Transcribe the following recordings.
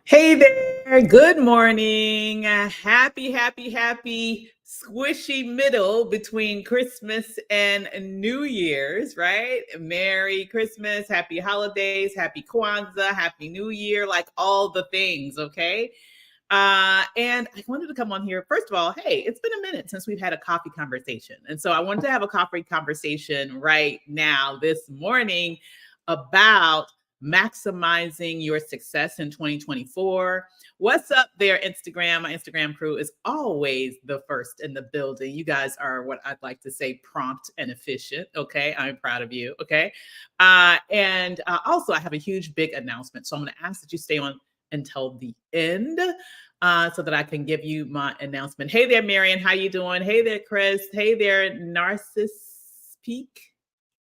Hey there. Good morning. Happy, squishy middle between Christmas and New Year's, right? Merry Christmas, happy holidays, happy Kwanzaa, happy New Year, like all the things, okay? And I wanted to come on here. First of all, hey, it's been a minute since we've had a coffee conversation. And so I wanted to have a coffee conversation right now, this morning, about maximizing your success in 2024. What's up there, Instagram? My Instagram crew is always the first in the building. You guys are what I'd like to say prompt and efficient. Okay. I'm proud of you. Okay. And also, I have a huge, big announcement. So I'm going to ask that you stay on until the end so that I can give you my announcement. Hey there, Marion. How you doing? Hey there, Chris. Hey there, Narcissus Peak.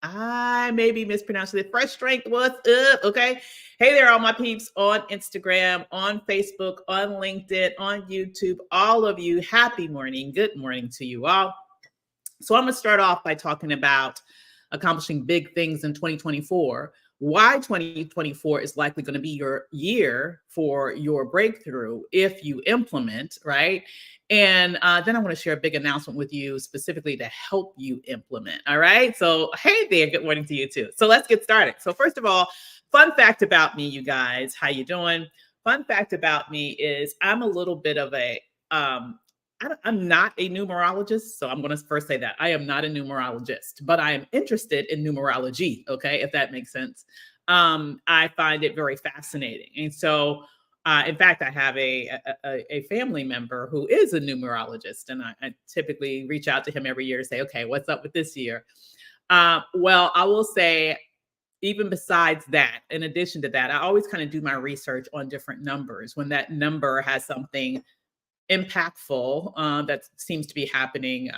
I may be mispronouncing it. Fresh Strength, what's up? Okay. Hey there, all my peeps on Instagram, on Facebook, on LinkedIn, on YouTube. All of you, happy morning. Good morning to you all. So I'm going to start off by talking about accomplishing big things in 2024. Why 2024 is likely going to be your year for your breakthrough if you implement, right? And then I want to share a big announcement with you specifically to help you implement. All right. So, hey there. Good morning to you too. So let's get started. So first of all, fun fact about me, you guys. How you doing? Fun fact about me is I'm a little bit of a I'm not a numerologist, so I'm going to first say that I am not a numerologist, but I am interested in numerology. Okay, if that makes sense. I find it very fascinating, and so, in fact, I have a family member who is a numerologist, and I typically reach out to him every year to say, "Okay, what's up with this year?" Well, I will say even besides that, in addition to that, I always kind of do my research on different numbers. When that number has something impactful that seems to be happening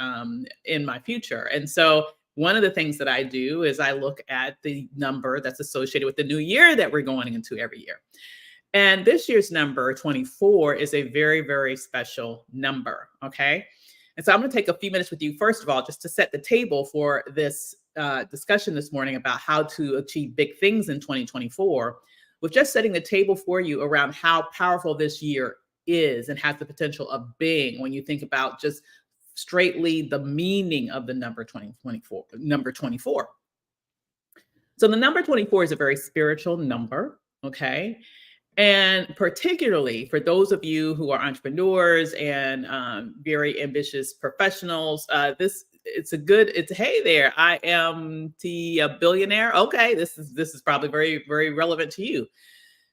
in my future. And so one of the things that I do is I look at the number that's associated with the new year that we're going into every year. And this year's number 24 is a very, very special number. Okay. And so I'm going to take a few minutes with you, first of all, just to set the table for this discussion this morning about how to achieve big things in 2024, with just setting the table for you around how powerful this year is and has the potential of being when you think about just straightly the meaning of the number 2024, number 24. So the number 24 is a very spiritual number. Okay. And particularly for those of you who are entrepreneurs and very ambitious professionals, this it's a good. It's hey there, I am the billionaire. Okay, this is probably very relevant to you.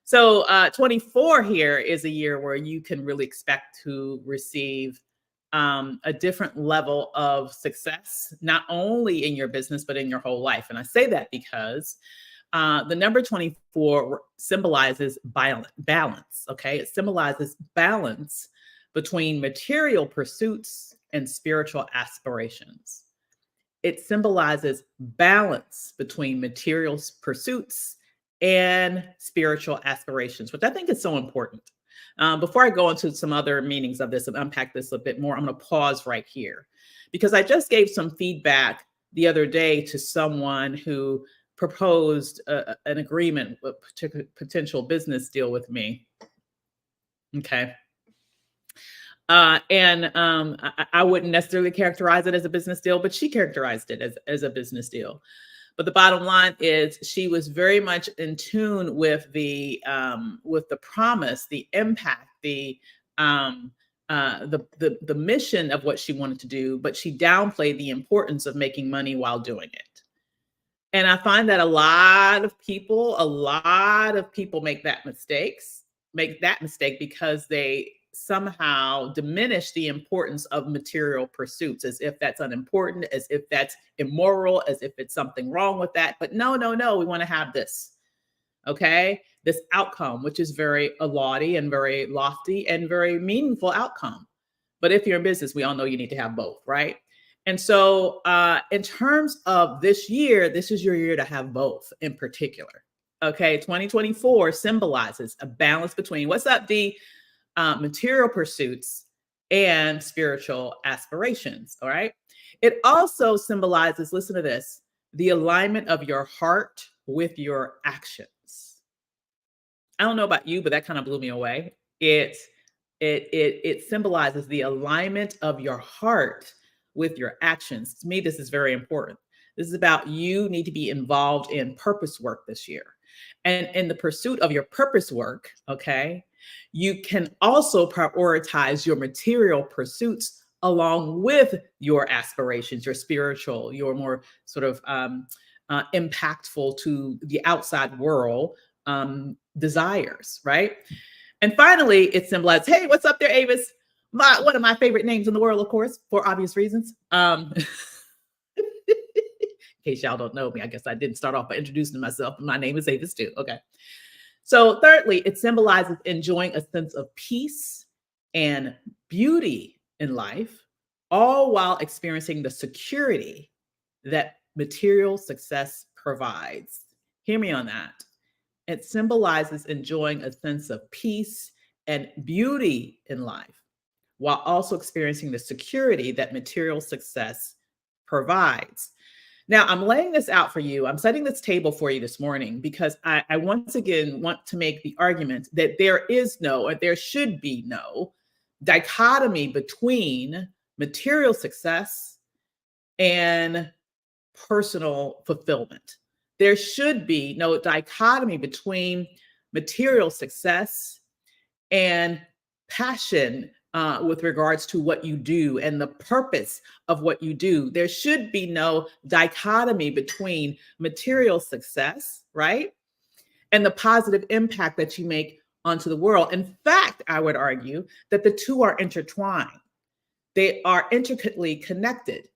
So 24 here is a year where you can really expect to receive a different level of success, not only in your business but in your whole life. And I say that because the number 24 symbolizes balance. Okay. It symbolizes balance between material pursuits and spiritual aspirations. It symbolizes balance between material pursuits and spiritual aspirations, which I think is so important. Before I go into some other meanings of this and unpack this a bit more, I'm going to pause right here because I just gave some feedback the other day to someone who proposed an agreement, a potential business deal with me. Okay. I wouldn't necessarily characterize it as a business deal, but she characterized it as a business deal. But the bottom line is she was very much in tune with the promise, the impact, the mission of what she wanted to do, but she downplayed the importance of making money while doing it. And I find that a lot of people make that mistake because they somehow diminish the importance of material pursuits as if that's unimportant, as if that's immoral, as if it's something wrong with that. But no, no, no, we want to have this. Okay. This outcome, which is very laudy and very lofty and very meaningful outcome. But if you're in business, we all know you need to have both, right? And so, in terms of this year, this is your year to have both in particular. Okay, 2024 symbolizes a balance between what's up, D, material pursuits and spiritual aspirations. All right. It also symbolizes, listen to this, the alignment of your heart with your actions. I don't know about you, but that kind of blew me away. It symbolizes the alignment of your heart with your actions. To me, this is very important. This is about you need to be involved in purpose work this year. And in the pursuit of your purpose work, okay, you can also prioritize your material pursuits along with your aspirations, your spiritual, your more sort of impactful to the outside world desires, right? And finally, it symbolizes, hey, what's up there, Avis? One of my favorite names in the world, of course, for obvious reasons. In case y'all don't know me, I guess I didn't start off by introducing myself, but my name is Avis too. Okay. So, thirdly, it symbolizes enjoying a sense of peace and beauty in life, all while experiencing the security that material success provides. Hear me on that. It symbolizes enjoying a sense of peace and beauty in life while also experiencing the security that material success provides. Now, I'm laying this out for you. I'm setting this table for you this morning because I once again want to make the argument that there is no, or there should be no dichotomy between material success and personal fulfillment. There should be no dichotomy between material success and passion with regards to what you do and the purpose of what you do. There should be no dichotomy between material success, right? And the positive impact that you make onto the world. In fact, I would argue that the two are intertwined. They are intricately connected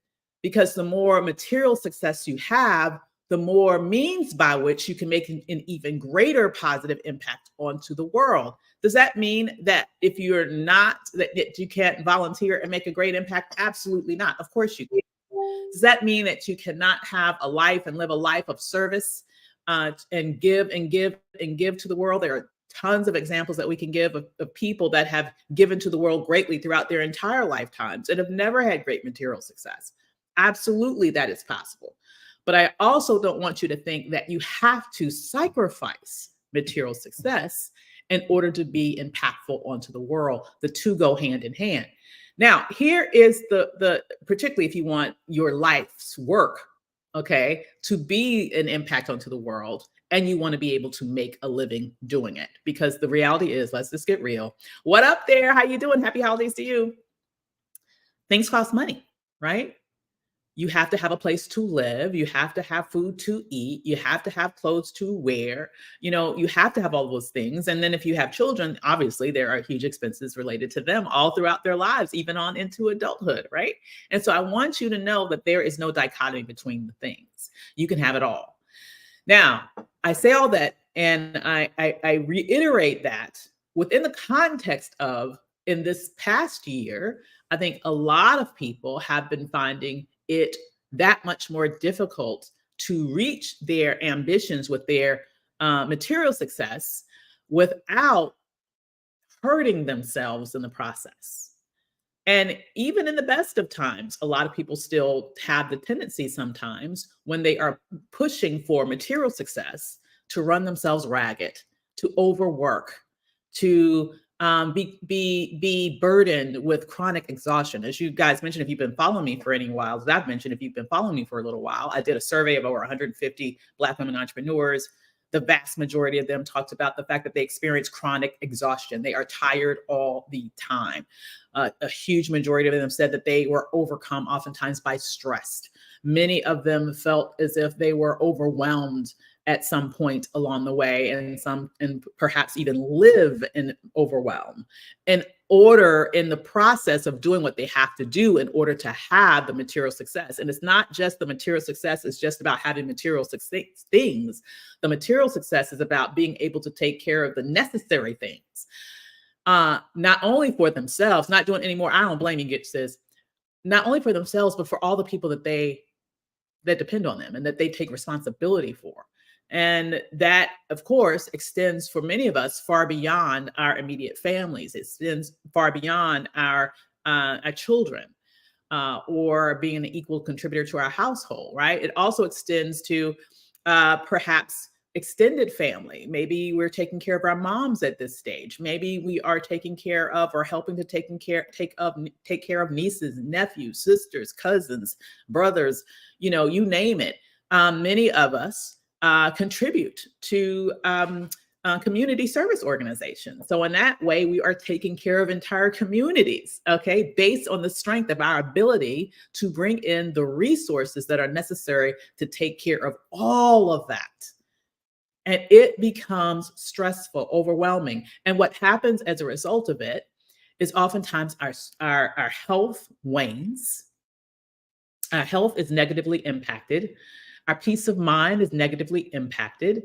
because the more material success you have, the more means by which you can make an even greater positive impact onto the world. Does that mean that if you're not, that you can't volunteer and make a great impact? Absolutely not. Of course you can. Does that mean that you cannot have a life and live a life of service and give and give and give to the world? There are tons of examples that we can give of people that have given to the world greatly throughout their entire lifetimes and have never had great material success. Absolutely, that is possible. But I also don't want you to think that you have to sacrifice material success in order to be impactful onto the world. The two go hand in hand. Now, here is the particularly if you want your life's work, okay, to be an impact onto the world, and you want to be able to make a living doing it. Because the reality is, let's just get real. What up there? How you doing? Happy holidays to you. Things cost money, right? You have to have a place to live. You have to have food to eat. You have to have clothes to wear. You know, you have to have all those things. And then if you have children, obviously there are huge expenses related to them all throughout their lives, even on into adulthood, right? And so I want you to know that there is no dichotomy between the things. You can have it all. Now, I say all that, and I reiterate that within the context of, in this past year, I think a lot of people have been finding it that much more difficult to reach their ambitions with their material success without hurting themselves in the process. And even in the best of times, a lot of people still have the tendency sometimes when they are pushing for material success to run themselves ragged, to overwork, to be burdened with chronic exhaustion. As you guys mentioned, if you've been following me for any while, as I've mentioned, if you've been following me for a little while, I did a survey of over 150 Black women entrepreneurs. The vast majority of them talked about the fact that they experience chronic exhaustion. They are tired all the time. A huge majority of them said that they were overcome oftentimes by stress. Many of them felt as if they were overwhelmed at some point along the way, and perhaps even live in overwhelm in the process of doing what they have to do in order to have the material success. And it's not just the material success, it's just about having material things. The material success is about being able to take care of the necessary things, not only for themselves, not doing any more. I don't blame you, Gitch says, not only for themselves, but for all the people that depend on them and that they take responsibility for. And that, of course, extends for many of us far beyond our immediate families. It extends far beyond our children or being an equal contributor to our household, right? It also extends to perhaps extended family. Maybe we're taking care of our moms at this stage. Maybe we are taking care of or helping to take care of nieces, nephews, sisters, cousins, brothers, you name it. Many of us contribute to community service organizations. So in that way, we are taking care of entire communities, okay, based on the strength of our ability to bring in the resources that are necessary to take care of all of that. And it becomes stressful, overwhelming. And what happens as a result of it is oftentimes our health wanes. Our health is negatively impacted. Our peace of mind is negatively impacted.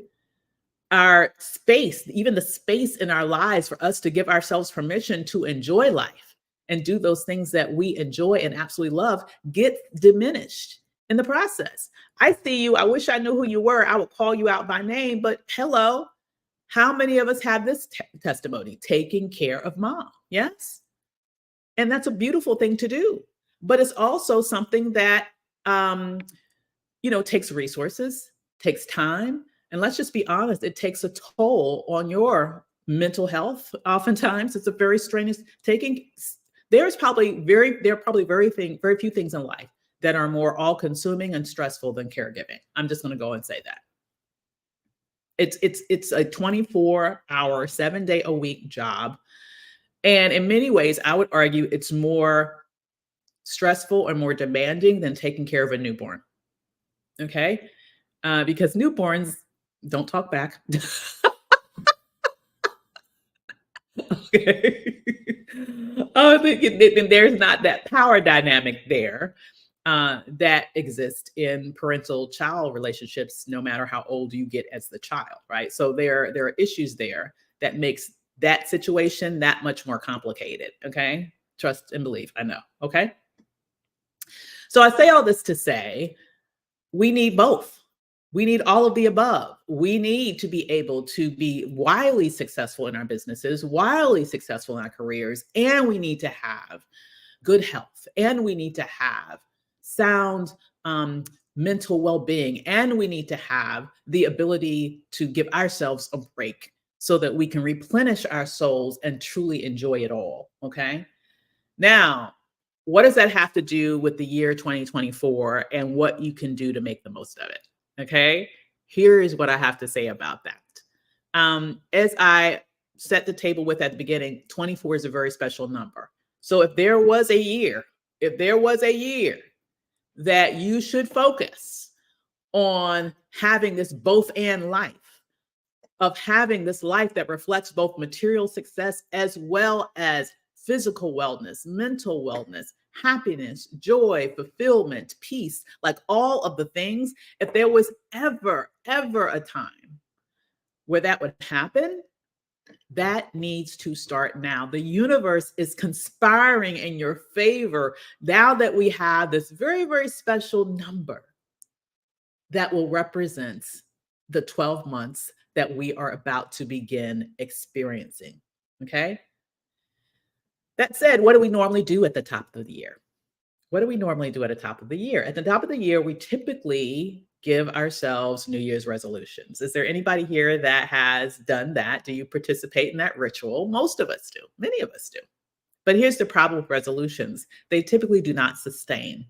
Our space, even the space in our lives for us to give ourselves permission to enjoy life and do those things that we enjoy and absolutely love, get diminished in the process. I see you. I wish I knew who you were. I would call you out by name, but hello. How many of us have this testimony? Taking care of mom. Yes. And that's a beautiful thing to do. But it's also something that, takes resources, takes time. And let's just be honest, it takes a toll on your mental health. Oftentimes, it's a very strenuous there are probably very few things in life that are more all-consuming and stressful than caregiving. I'm just going to go and say that. It's a 24-hour, 7-day-a-week job. And in many ways, I would argue it's more stressful and more demanding than taking care of a newborn. Okay? Because newborns don't talk back. Okay. There's not that power dynamic there that exists in parental-child relationships, no matter how old you get as the child, right? So there are issues there that makes that situation that much more complicated. Okay, trust and believe. I know. Okay. So I say all this to say we need both. We need all of the above. We need to be able to be wildly successful in our businesses, wildly successful in our careers, and we need to have good health, and we need to have sound mental well-being, and we need to have the ability to give ourselves a break so that we can replenish our souls and truly enjoy it all. Okay. Now, what does that have to do with the year 2024 and what you can do to make the most of it? Okay. Here is what I have to say about that. As I set the table with at the beginning, 24 is a very special number. So if there was a year that you should focus on having this both and life, of having this life that reflects both material success as well as physical wellness, mental wellness, happiness, joy, fulfillment, peace, like all of the things, if there was ever a time where that would happen, that needs to start now. The universe is conspiring in your favor now that we have this very, very special number that will represent the 12 months that we are about to begin experiencing. Okay. That said, what do we normally do at the top of the year? What do we normally do at the top of the year? At the top of the year, we typically give ourselves New Year's resolutions. Is there anybody here that has done that? Do you participate in that ritual? Most of us do. Many of us do. But here's the problem with resolutions. They typically do not sustain.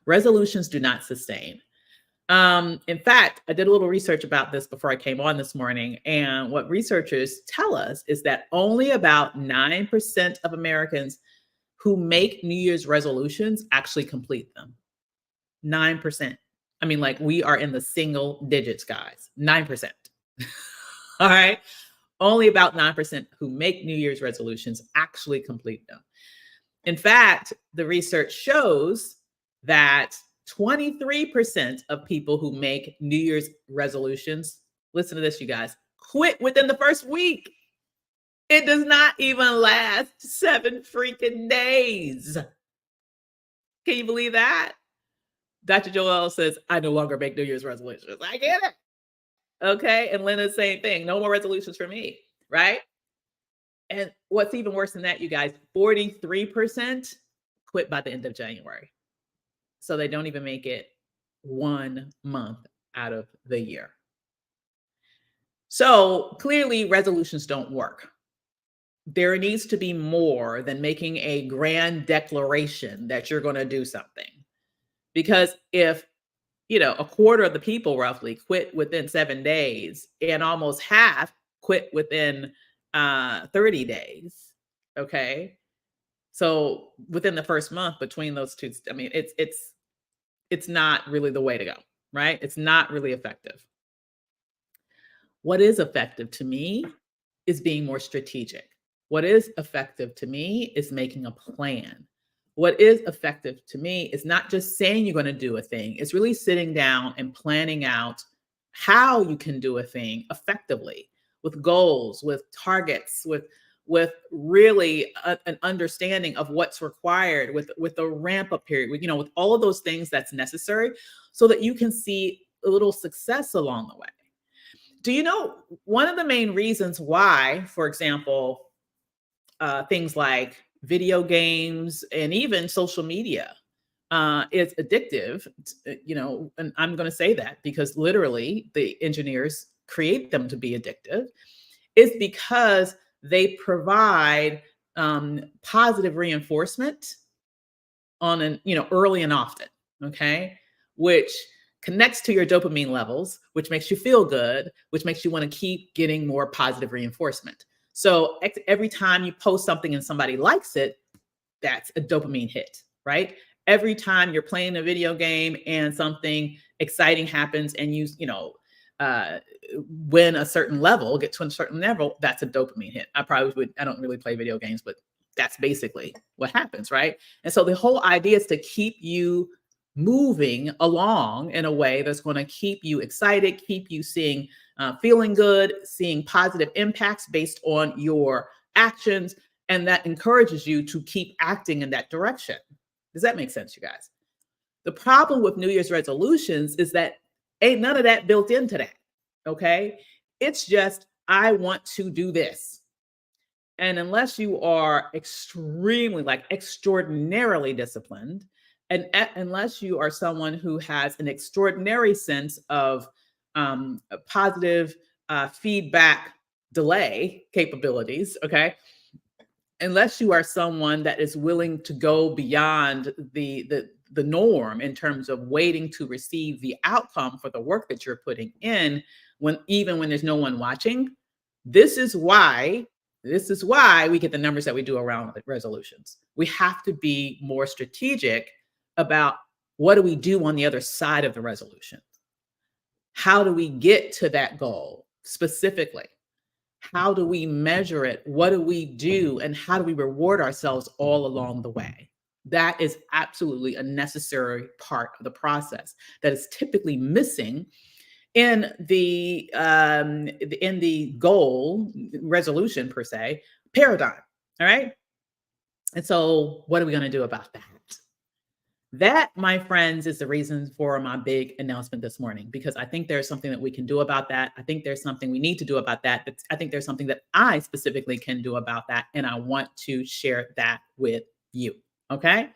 Resolutions do not sustain. In fact, I did a little research about this before I came on this morning. And what researchers tell us is that only about 9% of Americans who make New Year's resolutions actually complete them. 9%. I mean, like we are in the single digits, guys. 9%. All right. Only about 9% who make New Year's resolutions actually complete them. In fact, the research shows that 23% of people who make New Year's resolutions, listen to this, you guys, quit within the first week. It does not even last 7 freaking days. Can you believe that? Dr. Joel says, I no longer make New Year's resolutions. I get it. Okay. And Linda's same thing. No more resolutions for me. Right. And what's even worse than that, you guys, 43% quit by the end of January. So they don't even make it 1 month out of the year. So clearly, resolutions don't work. There needs to be more than making a grand declaration that you're going to do something. Because if, a quarter of the people roughly quit within 7 days and almost half quit within 30 days, okay? So within the first month between those two, I mean, it's not really the way to go, right? It's not really effective. What is effective to me is being more strategic. What is effective to me is making a plan. What is effective to me is not just saying you're going to do a thing, it's really sitting down and planning out how you can do a thing effectively with goals, with targets, with really an understanding of what's required with a ramp up period, with all of those things that's necessary so that you can see a little success along the way. Do you know one of the main reasons why, for example, things like video games and even social media is addictive, and I'm going to say that because literally the engineers create them to be addictive, is because they provide positive reinforcement on early and often, okay, which connects to your dopamine levels, which makes you feel good, which makes you want to keep getting more positive reinforcement. So every time you post something and somebody likes it, that's a dopamine hit, right? Every time you're playing a video game and something exciting happens and uh, win a certain level, get to a certain level, that's a dopamine hit. I don't really play video games, but that's basically what happens, right? And so the whole idea is to keep you moving along in a way that's going to keep you excited, keep you feeling good, seeing positive impacts based on your actions, and that encourages you to keep acting in that direction. Does that make sense, you guys? The problem with New Year's resolutions is that ain't none of that built into that. Okay. It's just, I want to do this. And unless you are extraordinarily disciplined, and unless you are someone who has an extraordinary sense of positive feedback delay capabilities, okay, unless you are someone that is willing to go beyond the norm in terms of waiting to receive the outcome for the work that you're putting in, even when there's no one watching, this is why we get the numbers that we do around resolutions. We have to be more strategic about what do we do on the other side of the resolution. How do we get to that goal specifically? How do we measure it? What do we do? And how do we reward ourselves all along the way? That is absolutely a necessary part of the process that is typically missing in the goal resolution per se paradigm. All right. And so what are we going to do about that? That, my friends, is the reason for my big announcement this morning, because I think there's something that we can do about that. I think there's something we need to do about that. But I think there's something that I specifically can do about that. And I want to share that with you. Okay.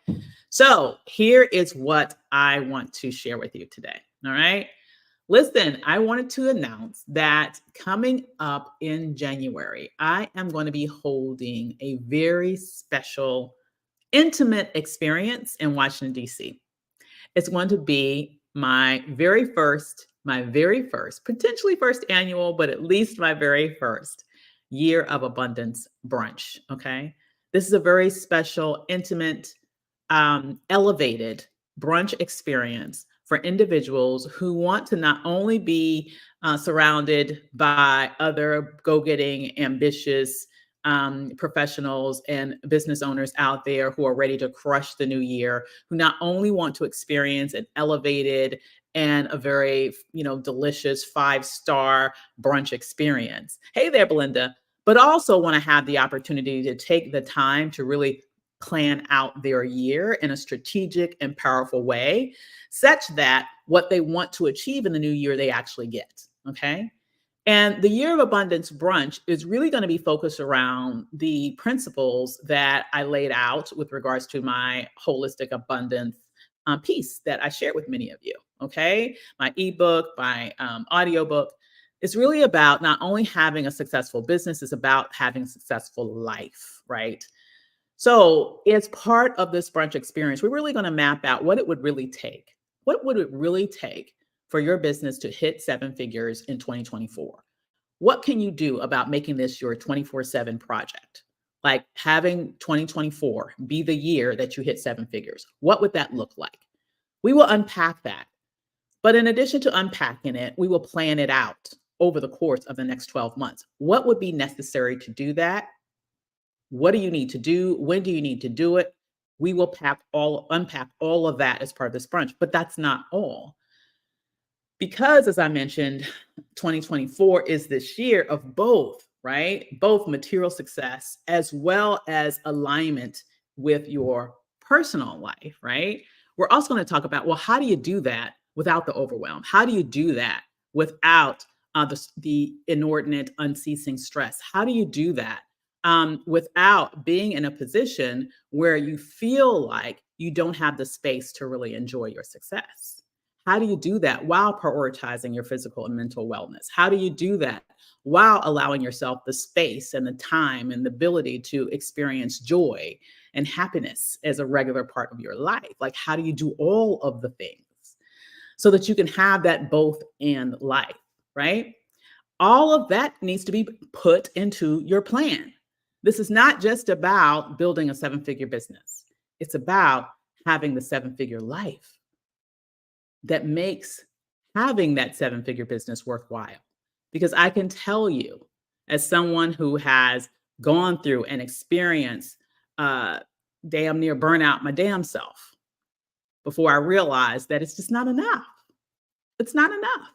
So here is what I want to share with you today. All right. Listen, I wanted to announce that coming up in January, I am going to be holding a very special intimate experience in Washington, D.C. It's going to be my very first, potentially first annual, but at least my very first Year of Abundance brunch. Okay. This is a very special, intimate, elevated brunch experience for individuals who want to not only be surrounded by other go-getting, ambitious, professionals and business owners out there who are ready to crush the new year, who not only want to experience an elevated and a very, delicious 5-star brunch experience. Hey there, Belinda, but also want to have the opportunity to take the time to really plan out their year in a strategic and powerful way, such that what they want to achieve in the new year, they actually get. Okay. And the Year of Abundance brunch is really going to be focused around the principles that I laid out with regards to my holistic abundance piece that I shared with many of you. Okay. My ebook, my audiobook. It's really about not only having a successful business, it's about having a successful life, right? So, as part of this brunch experience, we're really going to map out what it would really take. What would it really take for your business to hit seven figures in 2024? What can you do about making this your 24/7 project? Like having 2024 be the year that you hit seven figures. What would that look like? We will unpack that. But in addition to unpacking it, we will plan it out over the course of the next 12 months. What would be necessary to do that? What do you need to do? When do you need to do it? We will unpack all of that as part of this brunch, but that's not all. Because as I mentioned, 2024 is this year of both, right? Both material success as well as alignment with your personal life, right? We're also going to talk about, well, how do you do that without the overwhelm? How do you do that without the inordinate, unceasing stress? How do you do that without being in a position where you feel like you don't have the space to really enjoy your success? How do you do that while prioritizing your physical and mental wellness? How do you do that while allowing yourself the space and the time and the ability to experience joy and happiness as a regular part of your life? Like, how do you do all of the things so that you can have that both and life, right? All of that needs to be put into your plan. This is not just about building a seven-figure business. It's about having the seven-figure life that makes having that seven-figure business worthwhile. Because I can tell you, as someone who has gone through and experienced damn near burnout my damn self before I realized that it's just not enough. It's not enough.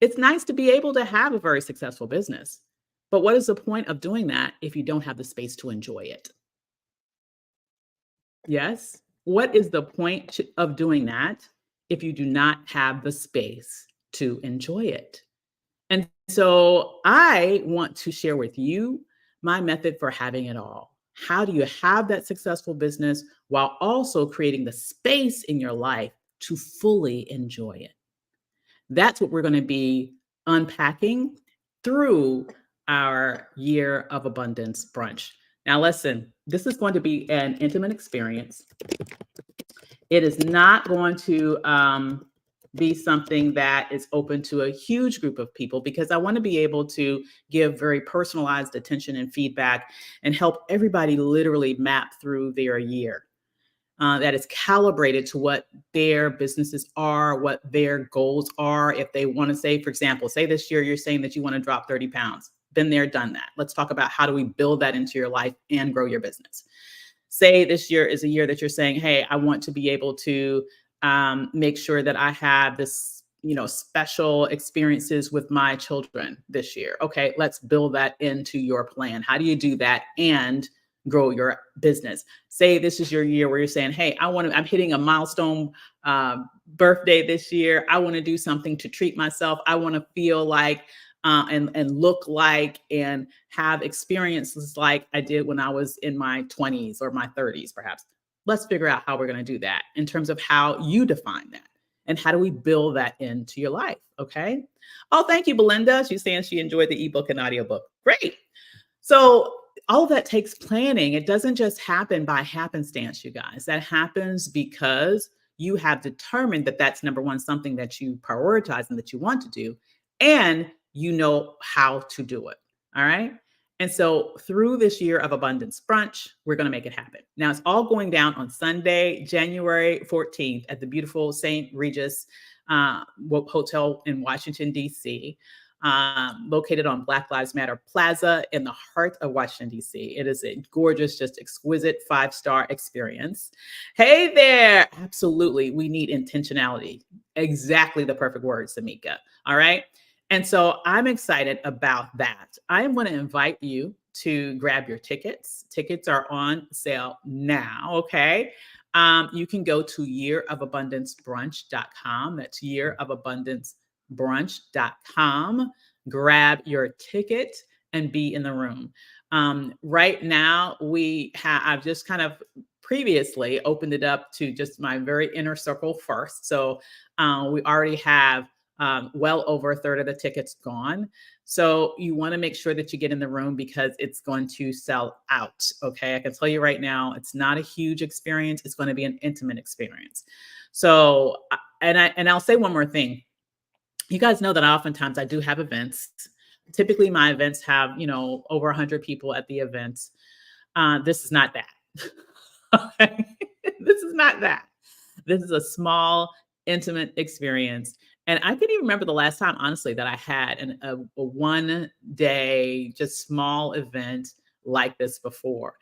It's nice to be able to have a very successful business, but what is the point of doing that if you don't have the space to enjoy it? Yes. What is the point of doing that if you do not have the space to enjoy it? And so I want to share with you my method for having it all. How do you have that successful business while also creating the space in your life to fully enjoy it? That's what we're going to be unpacking through our Year of Abundance brunch. Now, listen, this is going to be an intimate experience. It is not going to be something that is open to a huge group of people because I want to be able to give very personalized attention and feedback and help everybody literally map through their year. That is calibrated to what their businesses are, what their goals are. If they want to say, for example, say this year you're saying that you want to drop 30 pounds. Been there, done that. Let's talk about how do we build that into your life and grow your business. Say this year is a year that you're saying, hey, I want to be able to make sure that I have this, special experiences with my children this year. Okay, let's build that into your plan. How do you do that and grow your business? Say this is your year where you're saying, hey, I'm hitting a milestone birthday this year. I want to do something to treat myself. I want to feel like and look like and have experiences like I did when I was in my 20s or my 30s, perhaps. Let's figure out how we're going to do that in terms of how you define that and how do we build that into your life. Okay. Oh, thank you, Belinda. She's saying she enjoyed the ebook and audiobook. Great. So all of that takes planning. It doesn't just happen by happenstance, you guys. That happens because you have determined that that's number one, something that you prioritize and that you want to do, and you know how to do it. All right. And so through this Year of Abundance brunch, we're going to make it happen. Now it's all going down on Sunday, January 14th at the beautiful St. Regis Hotel in Washington, D.C., located on Black Lives Matter Plaza in the heart of Washington, D.C. It is a gorgeous, just exquisite 5-star experience. Hey there. Absolutely. We need intentionality. Exactly the perfect word, Samika. All right. And so I'm excited about that. I am going to invite you to grab your tickets. Tickets are on sale now. Okay. You can go to yearofabundancebrunch.com. That's yearofabundancebrunch.com. Grab your ticket and be in the room. Right now, I've just kind of previously opened it up to just my very inner circle first. So we already have Well over a third of the tickets gone. So you want to make sure that you get in the room because it's going to sell out. Okay. I can tell you right now, it's not a huge experience. It's going to be an intimate experience. So, and I'll say one more thing. You guys know that oftentimes I do have events. Typically, my events have, over 100 people at the events. This is not that. Okay? This is not that. This is a small, intimate experience. And I can't even remember the last time, honestly, that I had a one day, just small event like this before.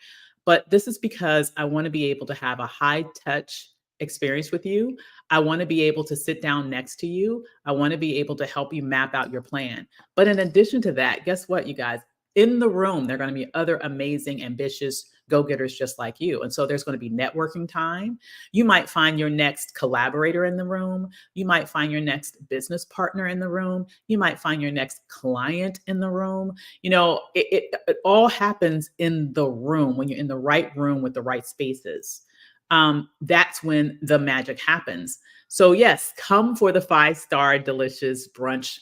But this is because I want to be able to have a high touch experience with you. I want to be able to sit down next to you. I want to be able to help you map out your plan. But in addition to that, guess what, you guys? In the room, there are going to be other amazing, ambitious go getters just like you. And so there's going to be networking time. You might find your next collaborator in the room. You might find your next business partner in the room. You might find your next client in the room. It all happens in the room when you're in the right room with the right spaces. That's when the magic happens. So, yes, come for the 5-star delicious brunch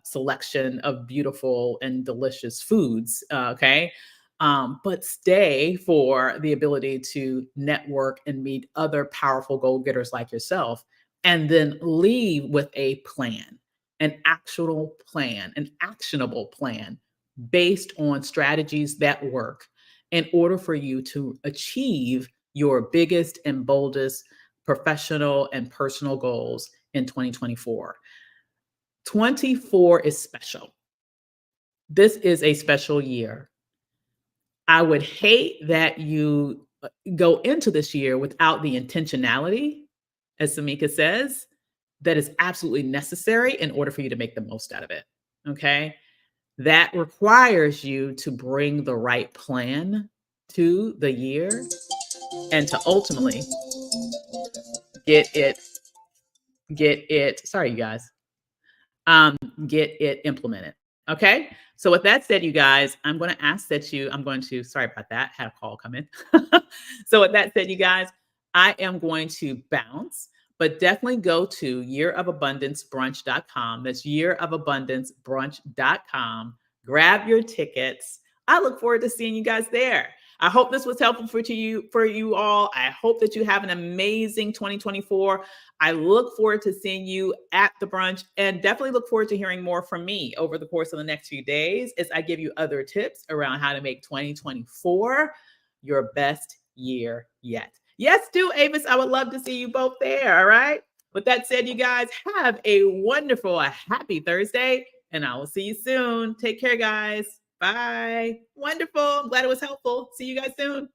selection of beautiful and delicious foods. Okay. But stay for the ability to network and meet other powerful goal getters like yourself, and then leave with a plan, an actual plan, an actionable plan based on strategies that work in order for you to achieve your biggest and boldest professional and personal goals in 2024. 24 is special. This is a special year. I would hate that you go into this year without the intentionality, as Samika says, that is absolutely necessary in order for you to make the most out of it. Okay. That requires you to bring the right plan to the year and to ultimately get it, sorry, you guys, get it implemented. Okay. So with that said, you guys, I'm going to, sorry about that, had a call come in. So with that said, you guys, I am going to bounce, but definitely go to yearofabundancebrunch.com. That's yearofabundancebrunch.com. Grab your tickets. I look forward to seeing you guys there. I hope this was helpful for you all. I hope that you have an amazing 2024. I look forward to seeing you at the brunch, and definitely look forward to hearing more from me over the course of the next few days as I give you other tips around how to make 2024 your best year yet. Yes, do, Avis. I would love to see you both there. All right. With that said, you guys, have a wonderful, a happy Thursday, and I will see you soon. Take care, guys. Bye. Wonderful. I'm glad it was helpful. See you guys soon.